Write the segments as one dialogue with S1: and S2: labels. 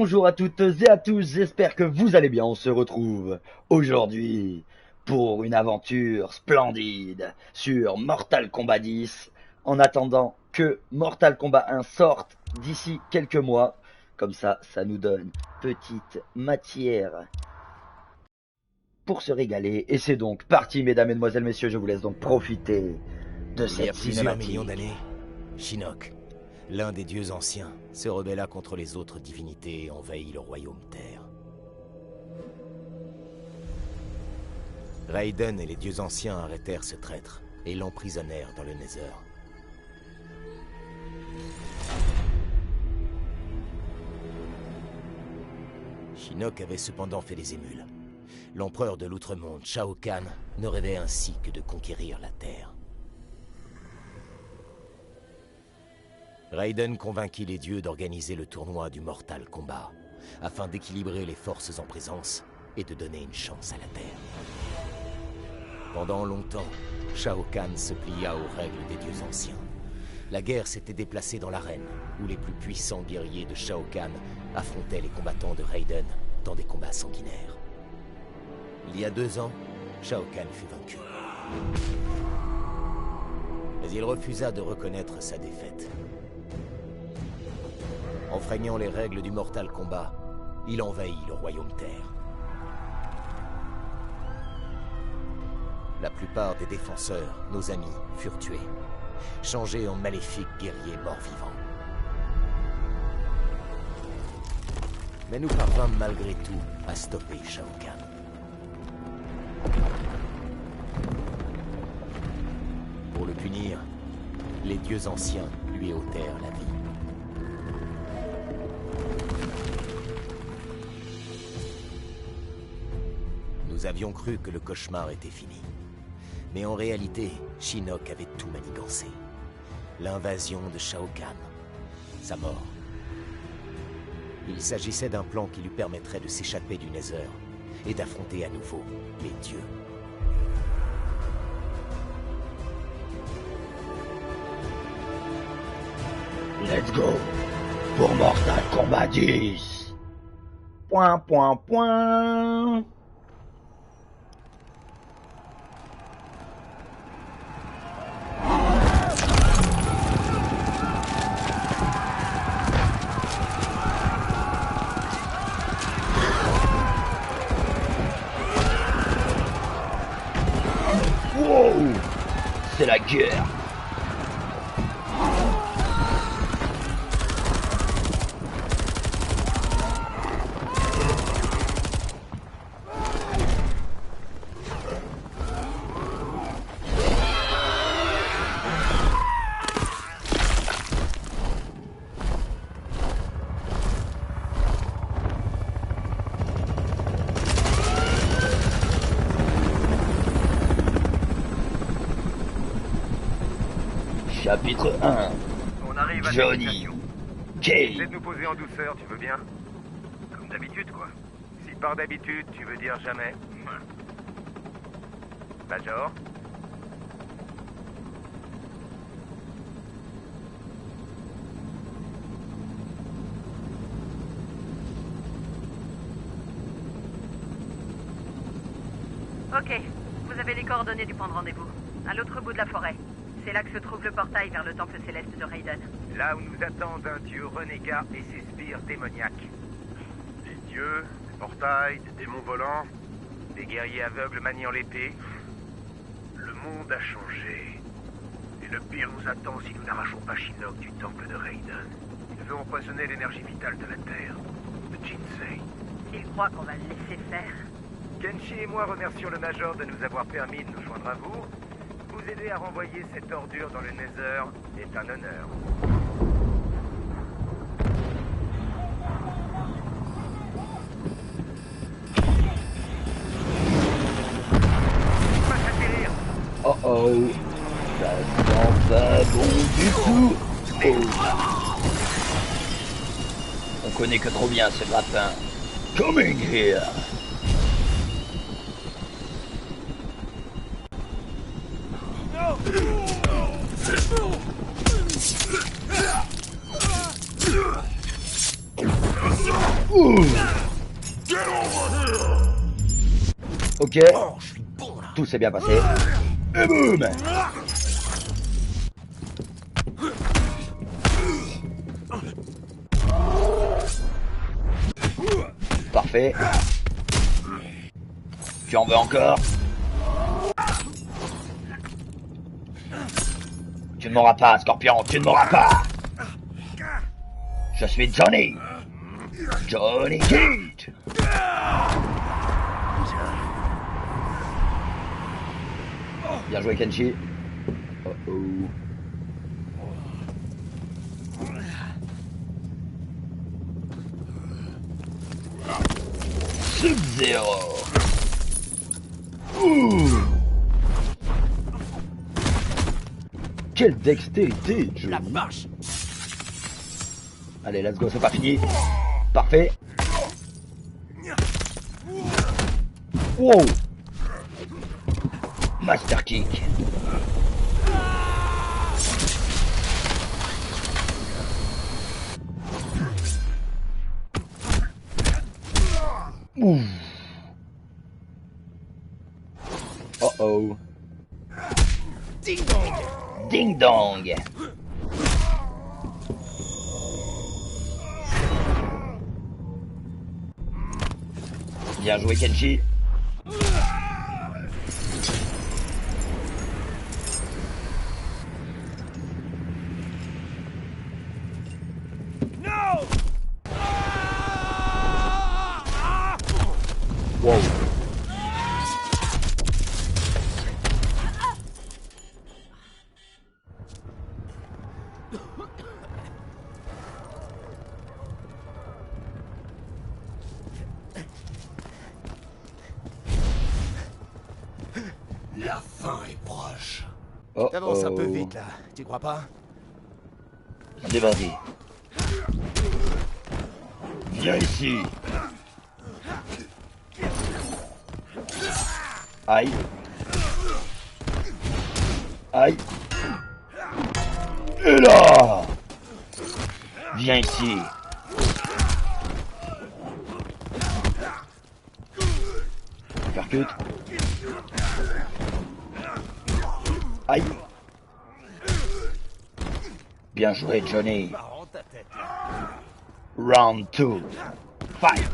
S1: Bonjour à toutes et à tous, j'espère que vous allez bien. On se retrouve aujourd'hui pour une aventure splendide sur Mortal Kombat 10. En attendant que Mortal Kombat 1 sorte d'ici quelques mois, comme ça nous donne petite matière pour se régaler. Et c'est donc parti, mesdames, mesdemoiselles, messieurs, je vous laisse donc profiter de
S2: Il y a
S1: cette
S2: plusieurs millions
S1: cinématique.
S2: d'années, Shinnok, l'un des dieux anciens, se rebella contre les autres divinités et envahit le royaume Terre. Raiden et les dieux anciens arrêtèrent ce traître et l'emprisonnèrent dans le Nether. Shinnok avait cependant fait des émules. L'empereur de l'Outre-Monde, Shao Kahn, ne rêvait ainsi que de conquérir la Terre. Raiden convainquit les dieux d'organiser le tournoi du Mortal Kombat, afin d'équilibrer les forces en présence et de donner une chance à la Terre. Pendant longtemps, Shao Kahn se plia aux règles des dieux anciens. La guerre s'était déplacée dans l'arène, où les plus puissants guerriers de Shao Kahn affrontaient les combattants de Raiden dans des combats sanguinaires. Il y a 2 ans, Shao Kahn fut vaincu. Mais il refusa de reconnaître sa défaite. Enfreignant les règles du Mortal Kombat, il envahit le royaume Terre. La plupart des défenseurs, nos amis, furent tués, changés en maléfiques guerriers morts-vivants. Mais nous parvînmes malgré tout à stopper Shao Kahn. Pour le punir, les dieux anciens lui ôtèrent la vie. Nous avions cru que le cauchemar était fini. Mais en réalité, Shinnok avait tout manigancé. L'invasion de Shao Kahn, sa mort. Il s'agissait d'un plan qui lui permettrait de s'échapper du Nether et d'affronter à nouveau les dieux.
S1: Let's go pour Mortal Kombat 10. Point, point, point. Wow, c'est la guerre. Chapitre 1.
S3: On arrive à
S1: Johnny
S3: destination.
S1: Cage.
S3: Essaie de nous poser en douceur, tu veux bien? Comme d'habitude, quoi. Si par d'habitude, tu veux dire jamais. Major?
S4: Ok, vous avez les coordonnées du point de rendez-vous. À l'autre bout de la forêt. C'est là que se trouve le portail vers le temple céleste de Raiden.
S3: Là où nous attendent un dieu renégat et ses sbires démoniaques. Des dieux, des portails, des démons volants, des guerriers aveugles maniant l'épée. Le monde a changé. Et le pire nous attend si nous n'arrachons pas Shinnok du temple de Raiden. Il veut empoisonner l'énergie vitale de la Terre, de Jinsei.
S4: Il croit qu'on va le laisser faire.
S3: Kenshi et moi remercions le Major de nous avoir permis de nous joindre à vous. Vous aider à renvoyer cette ordure dans le Nether est un honneur. Pas atterrir.
S1: Oh oh, ça sent pas bon du tout. Oh. On connaît que trop bien ce grappin. Coming here. Ouh. Ok.
S2: Oh, je suis bon là.
S1: Tout s'est bien passé. Et boum. Parfait. Tu en veux encore? Tu ne m'auras pas, Scorpion, tu ne m'auras pas. Je suis Johnny. Johnny Cage. Bien joué, Kenshi. Oh oh. Sub-Zero. Ouh. Quelle dextérité, Johnny.
S2: La vache.
S1: Allez, let's go, c'est pas fini. Parfait. Wow. Master kick. Ouh. Oh oh.
S2: Ding dong.
S1: Ding dong. Bien joué, Kenshi. Wow.
S2: La fin est proche.
S1: Oh
S2: T'avances un peu
S1: oh.
S2: vite là, tu crois pas?
S1: Vas-y. Viens ici. Aïe. Aïe. Et là. Viens ici. Percute. Aïe. Bien joué, Johnny.
S2: Marrant ta tête.
S1: Round 2. Fight.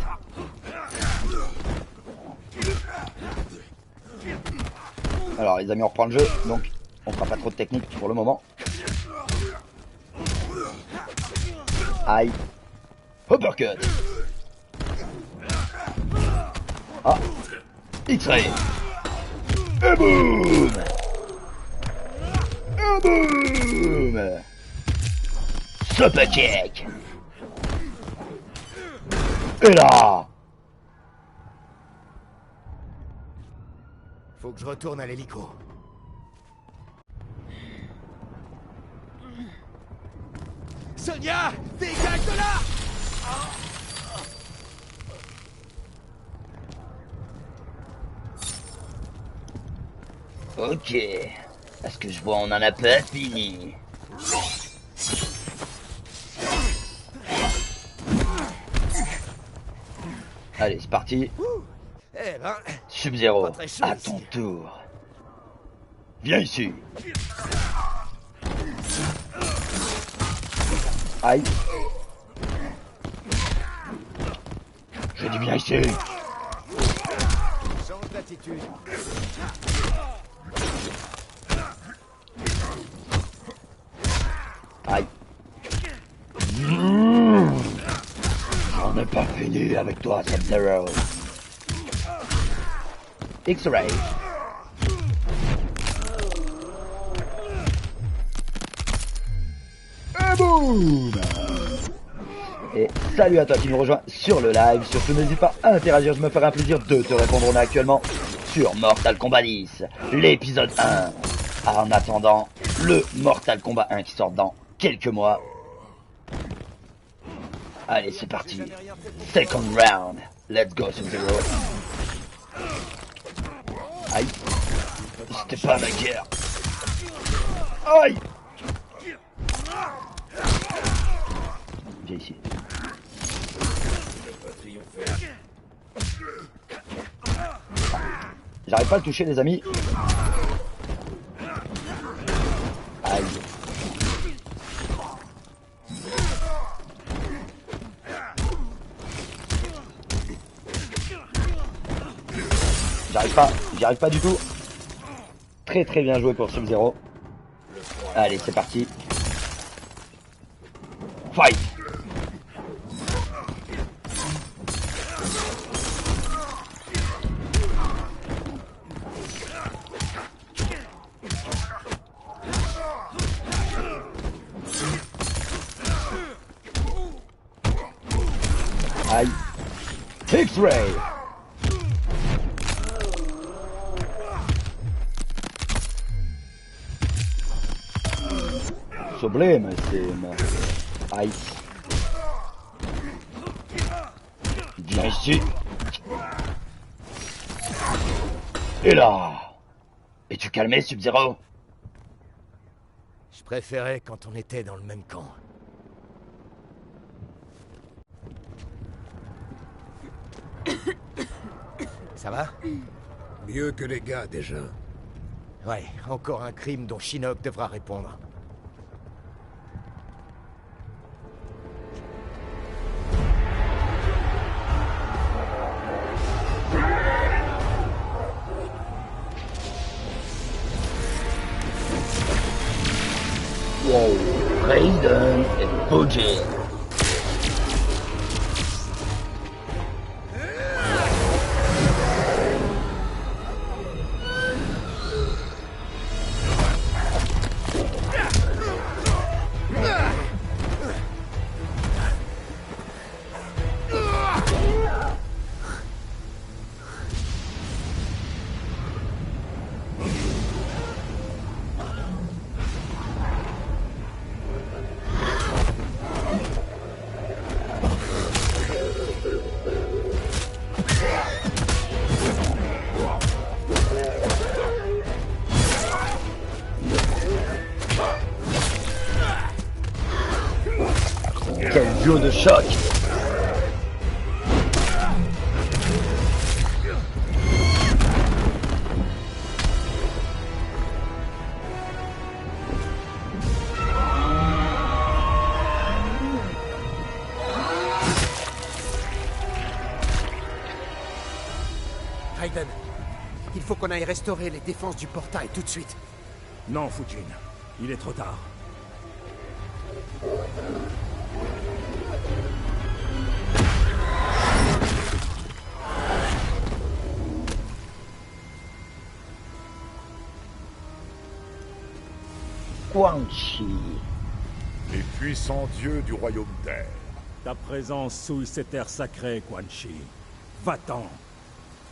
S1: Alors les amis, on reprend le jeu, donc on fera pas trop de technique pour le moment. Aïe. Uppercut. Ah. X-ray. Et boum. Et boum. Super kick. Et là.
S2: Faut que je retourne à l'hélico. Sonia, dégage de là!
S1: Ok. Est-ce que je vois on en a pas fini? Allez, c'est parti.
S2: Eh ben,
S1: Sub-Zero,
S2: pas très chaud
S1: à
S2: ici.
S1: ton tour. Viens ici. Aïe. J'ai dit viens ici.
S2: change d'attitude.
S1: Aïe. J'en ai pas fini avec toi, Sub-Zero. X-Ray. Et boum. Et salut à toi qui nous rejoins sur le live. Surtout n'hésite pas à interagir, je me ferai un plaisir de te répondre. On est actuellement sur Mortal Kombat 10, l'épisode 1. En attendant, le Mortal Kombat 1 qui sort dans quelques mois. Allez, c'est parti. Second round. Let's go, Sub-Zero. Aïe. C'était pas ma guerre. Aïe. Viens ici.
S2: triompher.
S1: J'arrive pas à le toucher, les amis. Aïe. J'y arrive pas du tout. Très très bien joué pour Sub-Zero. Allez, c'est parti. Fight. Aïe. X-Ray. Sublime, c'est Aïe. Viens ici. Et là. Es-tu calmé, Sub-Zero?
S2: Je préférais quand on était dans le même camp. Ça va?
S5: Mieux que les gars, déjà.
S2: Ouais, encore un crime dont Shinnok devra répondre.
S1: Wow. Raiden et Bojin. Quel duo de choc!
S5: Raiden, il faut qu'on aille restaurer les défenses du portail tout de suite.
S6: Non, Fujin. Il est trop tard.
S1: Quan Chi.
S7: Les puissants dieux du royaume terre.
S6: Ta présence souille ces terres sacrées, Quan Chi. Va-t'en.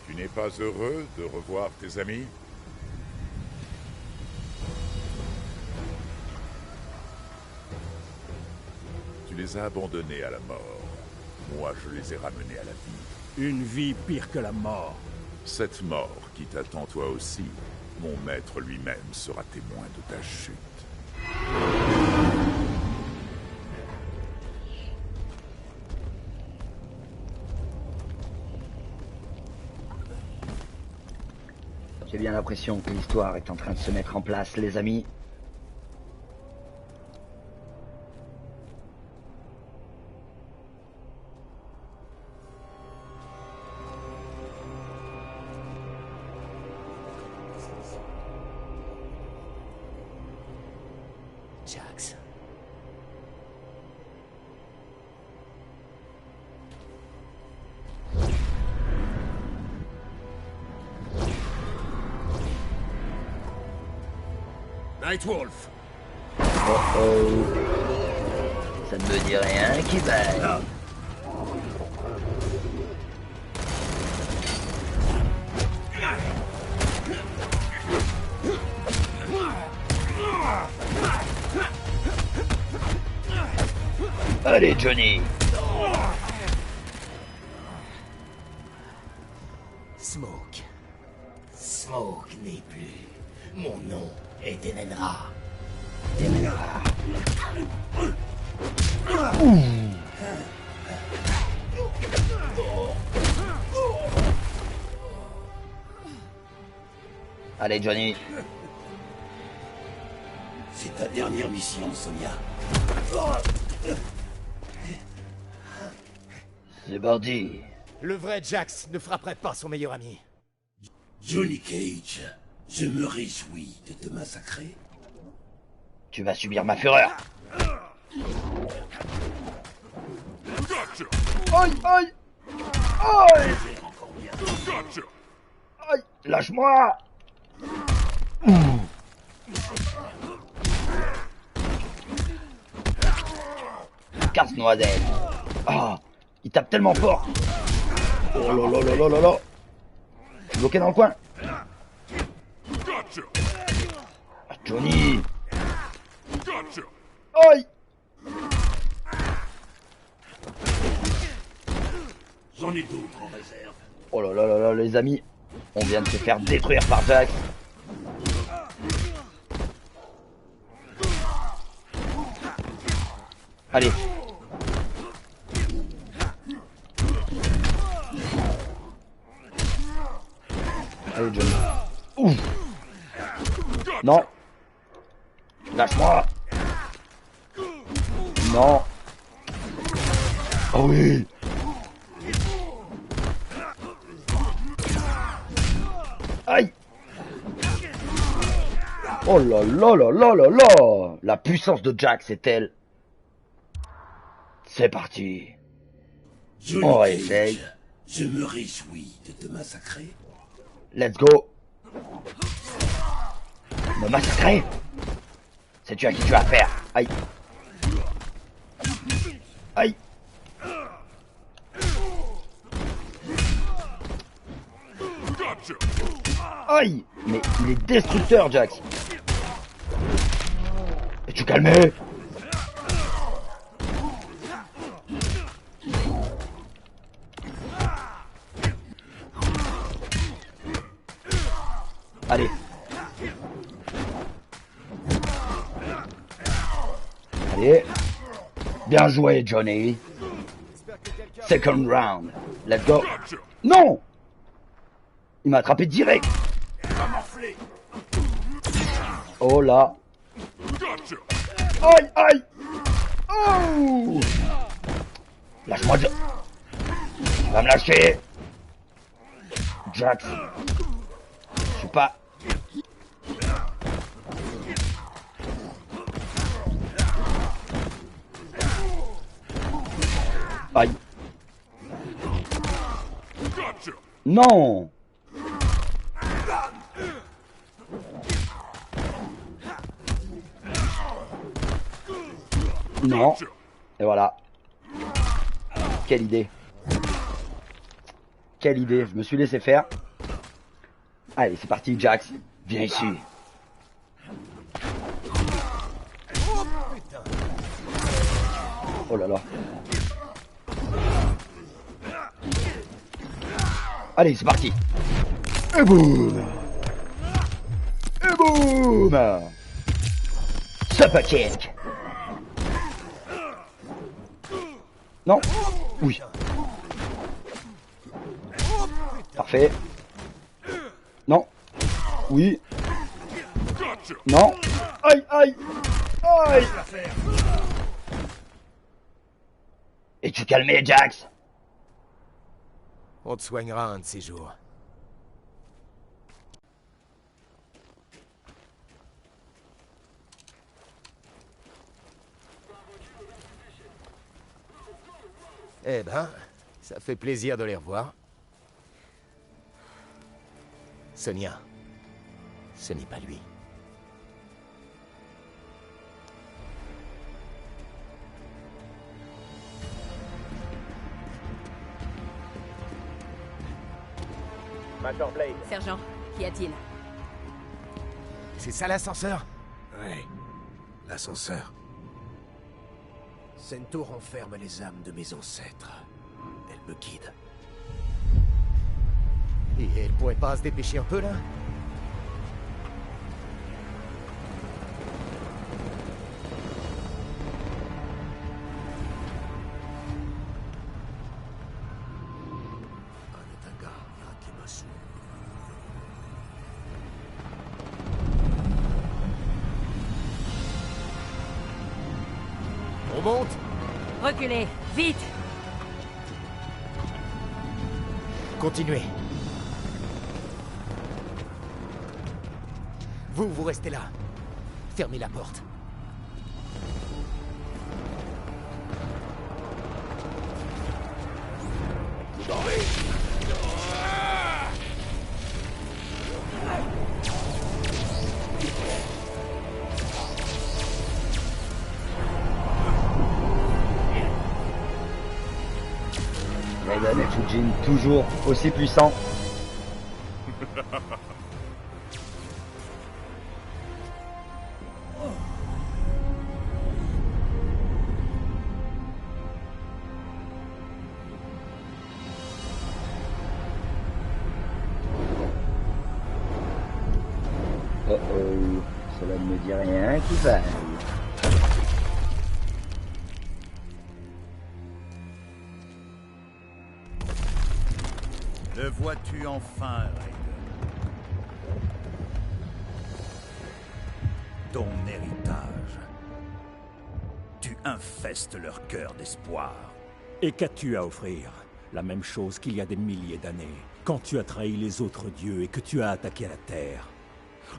S7: Tu n'es pas heureux de revoir tes amis? Tu les as abandonnés à la mort. Moi, je les ai ramenés à la vie.
S6: Une vie pire que la mort.
S7: Cette mort qui t'attend toi aussi, mon maître lui-même sera témoin de ta chute.
S1: J'ai bien l'impression que l'histoire est en train de se mettre en place, les amis.
S2: Jax.
S5: Nightwolf.
S1: Oh oh. Ça ne me dit rien qui va. Allez, Johnny.
S2: Smoke. Smoke n'est plus. Mon nom est Tenenra.
S1: Tenenra. Allez, Johnny.
S8: C'est ta dernière mission, Sonia.
S1: C'est parti.
S2: Le vrai Jax ne frapperait pas son meilleur ami.
S8: Johnny Cage, je me réjouis de te massacrer.
S1: Tu vas subir ma fureur. Aïe, aïe. Aïe. Aïe, lâche-moi. Casse-noisette. Ah, il tape tellement fort. Oh là là là là là là. Je suis bloqué dans le coin. Ah, Johnny. Aïe.
S8: J'en ai d'autres en réserve.
S1: Oh là là là là, les amis. On vient de se faire détruire par Jax. Allez. Allez, Johnny. Ouf. Non. Lâche-moi. Non. Oh oui. Aïe. Oh là là là là là là. La puissance de Jax est telle. C'est parti.
S8: Johnny
S1: On
S8: Cage,
S1: essaye.
S8: je me réjouis de te massacrer.
S1: Let's go. Me massacrer. Sais-tu à qui tu as affaire? Aïe. Aïe. Aïe. Mais il est destructeur, Jax. Es-tu calmé? Allez. Allez. Bien joué, Johnny. Second round. Let's go. Non! Il m'a attrapé direct. Oh là. Aïe, aïe. Oh! Lâche-moi, Tu vas me lâcher. Jax. Je suis pas... Aïe. Non. Non. Et voilà. Quelle idée. Quelle idée. Je me suis laissé faire. Allez, c'est parti, Jax. Viens ici. Oh là là. Allez, c'est parti. Et boum. Et boum. Super kick. Non. Oui. Parfait. Non. Oui. Non. Aïe, aïe. Aïe. Es-tu calmé, Jax?
S2: On te soignera un de ces jours. Eh ben, ça fait plaisir de les revoir. Sonia, ce n'est pas lui.
S3: Major Blade,
S4: Sergent, qu'y a-t-il?
S2: C'est ça l'ascenseur?
S5: Ouais. L'ascenseur. Centaure enferme les âmes de mes ancêtres. Elle me guide.
S2: Et elle pourrait pas se dépêcher un peu là?
S5: monte?
S4: Reculez, vite!
S2: Continuez. Vous restez là. Fermez la porte.
S1: Raiden et Fujin toujours aussi puissants. Oh oh, cela ne me dit rien qui vaille.
S9: Le vois-tu enfin, Raiden? Ton héritage. Tu infestes leur cœur d'espoir.
S6: Et qu'as-tu à offrir? La même chose qu'il y a des milliers d'années, quand tu as trahi les autres dieux et que tu as attaqué la Terre.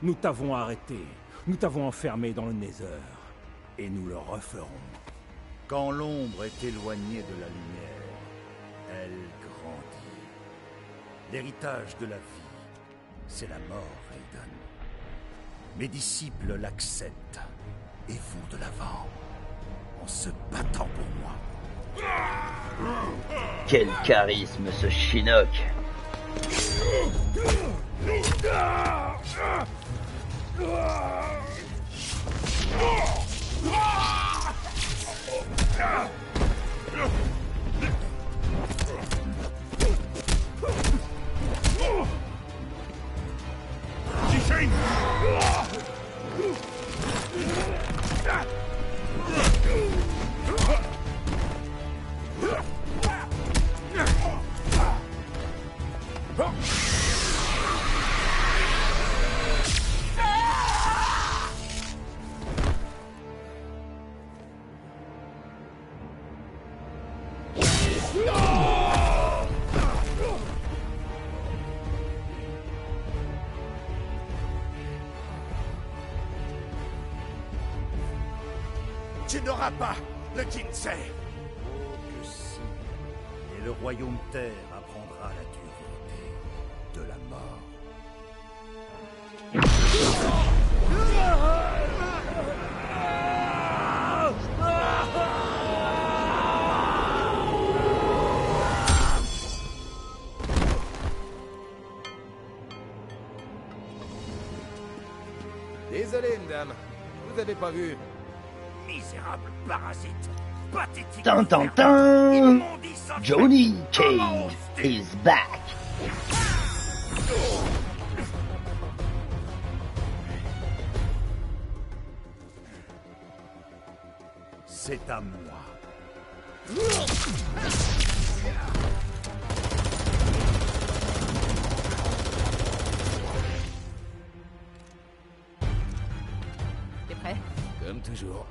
S6: Nous t'avons arrêté, nous t'avons enfermé dans le Nether, et nous le referons.
S9: Quand l'ombre est éloignée de la lumière, elle grandit. L'héritage de la vie, c'est la mort, Raiden. Mes disciples l'acceptent et vont de l'avant, en se battant pour moi.
S1: Quel charisme ce Shinnok.
S9: Tu n'auras pas le Jinsei. Oh que si. Et le royaume terre apprendra la dureté de la mort.
S5: Désolé, madame. Vous avez pas vu.
S9: Misérable parasite. Pathétique.
S1: Tan tan tan. Johnny Cage is back.
S9: C'est à moi.
S4: T'es prêt?
S2: Comme toujours.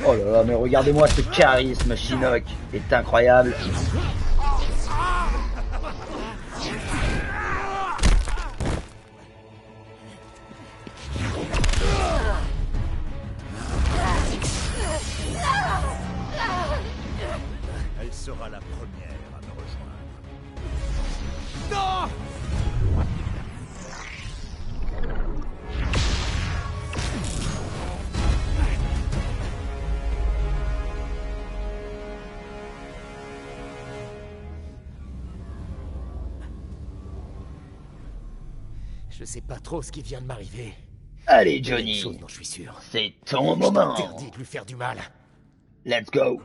S1: Oh là là, mais regardez-moi ce charisme, Shinnok est incroyable.
S9: Elle sera la première à me rejoindre.
S5: Non!
S2: Je sais pas trop ce qui vient de m'arriver.
S1: Allez
S2: Il y a une
S1: Johnny,
S2: chose dont je suis sûr.
S1: c'est ton moment.
S2: Interdit de lui faire du mal.
S1: Let's go.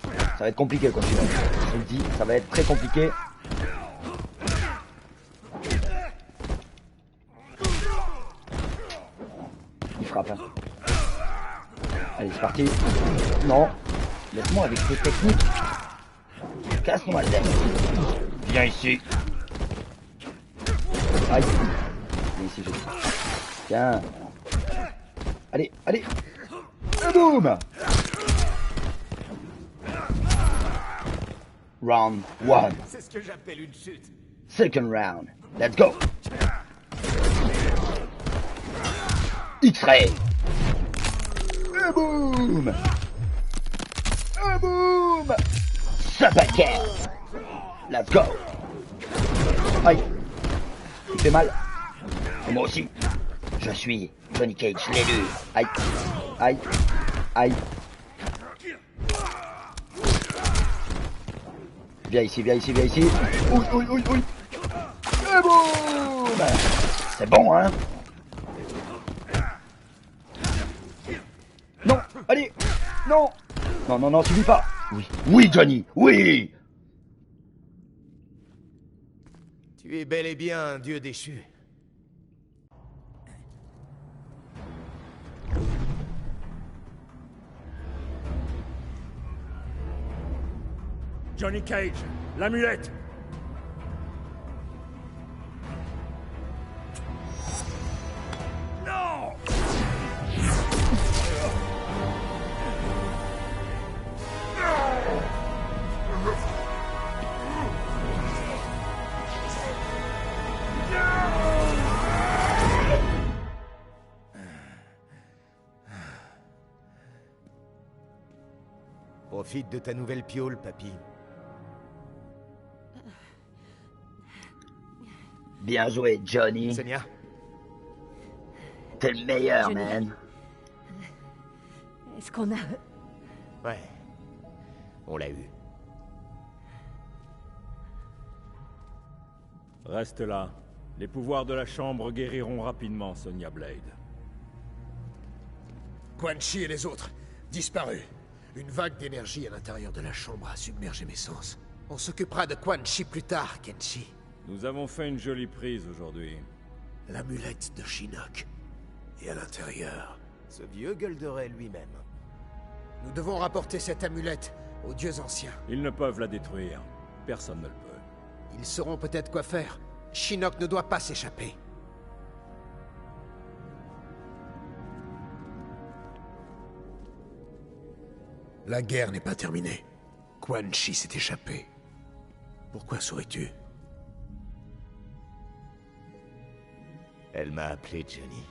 S1: Ça va être compliqué quand tu vas. Je vous le dis, ça va être très compliqué. Il frappe. Hein. Allez, c'est parti. Non. Laisse-moi avec tes techniques. Casse-moi la tête. Viens ici. Aïe. Viens ici, je... Tiens. Allez, allez. Et boum. Round 1.
S2: C'est ce que j'appelle une chute.
S1: Second round. Let's go. X-ray. Et boum. Et boum. Sapaquet. Let's go. Aïe. Il fait mal. Et moi aussi. Je suis Johnny Cage, l'élu. Aïe. Aïe. Aïe. Viens ici, viens ici, viens ici. Oui, oui, oui, oui. Et boum. C'est bon, hein? Non, allez. Non. Non, non, non, subis pas. Oui. Oui, Johnny, oui.
S2: Tu es bel et bien un dieu déchu.
S6: Johnny Cage, l'amulette! Non!
S2: Profite de ta nouvelle piole, papy.
S1: Bien joué, Johnny.
S2: Sonia?
S1: T'es le meilleur,
S4: Johnny.
S1: man.
S4: Est-ce qu'on a...
S2: Ouais. On l'a eu.
S6: Reste là. Les pouvoirs de la chambre guériront rapidement Sonya Blade.
S5: Quan Chi et les autres, disparus. Une vague d'énergie à l'intérieur de la chambre a submergé mes sens. On s'occupera de Quan Chi plus tard, Kenshi.
S6: Nous avons fait une jolie prise aujourd'hui.
S5: L'amulette de Shinnok. Et à l'intérieur,
S2: Ce vieux gueulerait lui-même.
S5: nous devons rapporter cette amulette aux dieux anciens.
S6: Ils ne peuvent la détruire. Personne ne le peut.
S5: Ils sauront peut-être quoi faire. Shinnok ne doit pas s'échapper. La guerre n'est pas terminée. Quan Chi s'est échappé. Pourquoi souris-tu?
S2: Elle m'a appelé Johnny.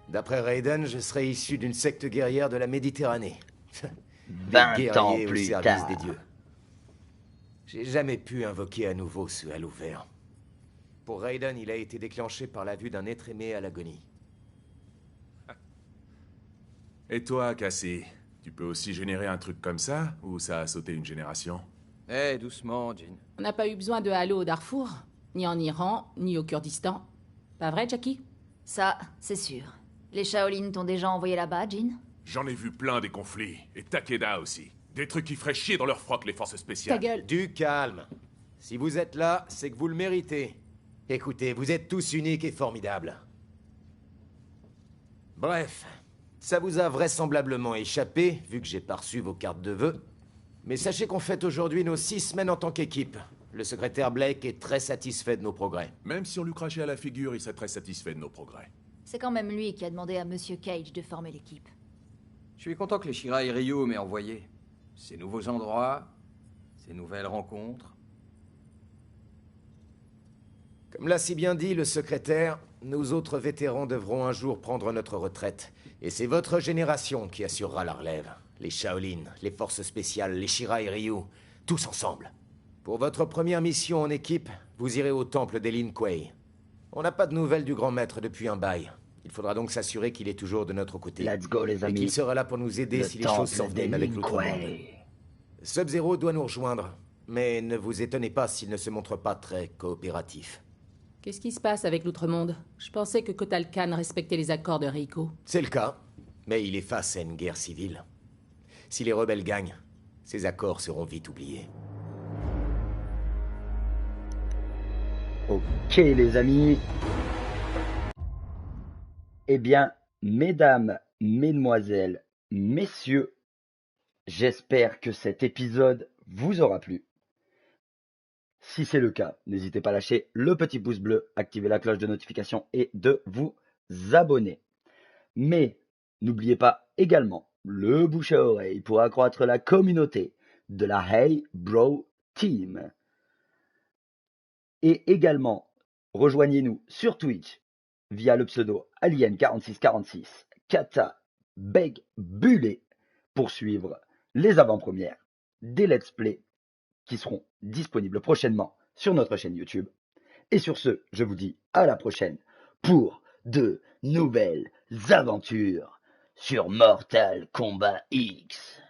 S2: D'après Raiden, je serais issu d'une secte guerrière de la Méditerranée. Des
S1: 20 ans
S2: guerriers au
S1: plus
S2: service
S1: tard.
S2: des dieux. J'ai jamais pu invoquer à nouveau ce halo vert. Pour Raiden, il a été déclenché par la vue d'un être aimé à l'agonie.
S10: Et toi, Cassie, tu peux aussi générer un truc comme ça, ou ça a sauté une génération?
S11: Eh, doucement, Jin.
S12: On n'a pas eu besoin de Halo au Darfour, ni en Iran, ni au Kurdistan. Pas vrai, Jackie?
S13: Ça, c'est sûr. Les Shaolin t'ont déjà envoyé là-bas, Jin?
S10: J'en ai vu plein des conflits, et Takeda aussi. Des trucs qui feraient chier dans leur froc les forces spéciales.
S12: Ta gueule.
S2: Du calme. Si vous êtes là, c'est que vous le méritez. Écoutez, vous êtes tous uniques et formidables. Bref, ça vous a vraisemblablement échappé, vu que j'ai pas reçu vos cartes de vœux. Mais sachez qu'on fête aujourd'hui nos 6 semaines en tant qu'équipe. Le secrétaire Blake est très satisfait de nos progrès.
S10: Même si on lui crachait à la figure, il serait très satisfait de nos progrès.
S13: C'est quand même lui qui a demandé à Monsieur Cage de former l'équipe.
S11: Je suis content que les Shirai Ryu m'aient envoyé. Ces nouveaux endroits, ces nouvelles rencontres.
S2: Comme l'a si bien dit le secrétaire, nous autres vétérans devrons un jour prendre notre retraite. Et c'est votre génération qui assurera la relève. Les Shaolin, les forces spéciales, les Shirai Ryu, tous ensemble. Pour votre première mission en équipe, vous irez au temple des Lin Kuei. On n'a pas de nouvelles du grand maître depuis un bail. Il faudra donc s'assurer qu'il est toujours de notre côté.
S1: Let's go, les
S2: Et
S1: amis.
S2: qu'il sera là pour nous aider
S1: Le
S2: si les choses
S1: temple
S2: s'enveniment
S1: des
S2: avec
S1: Lin
S2: l'autre monde.
S1: Kuei.
S2: Sub-Zero doit nous rejoindre, mais ne vous étonnez pas s'il ne se montre pas très coopératif.
S12: Qu'est-ce qui se passe avec l'Outre-Monde? Je pensais que Kotal Khan respectait les accords de Reiko.
S2: C'est le cas, mais il est face à une guerre civile. Si les rebelles gagnent, ces accords seront vite oubliés.
S1: Ok, les amis. Eh bien, mesdames, mesdemoiselles, messieurs, j'espère que cet épisode vous aura plu. Si c'est le cas, n'hésitez pas à lâcher le petit pouce bleu, activer la cloche de notification et de vous abonner. Mais n'oubliez pas également le bouche à oreille pour accroître la communauté de la Hey Bro Team. Et également, rejoignez-nous sur Twitch via le pseudo Alien4646 Kata Beg Bullet pour suivre les avant-premières des let's play qui seront disponibles prochainement sur notre chaîne YouTube. Et sur ce, je vous dis à la prochaine pour de nouvelles aventures sur Mortal Kombat X.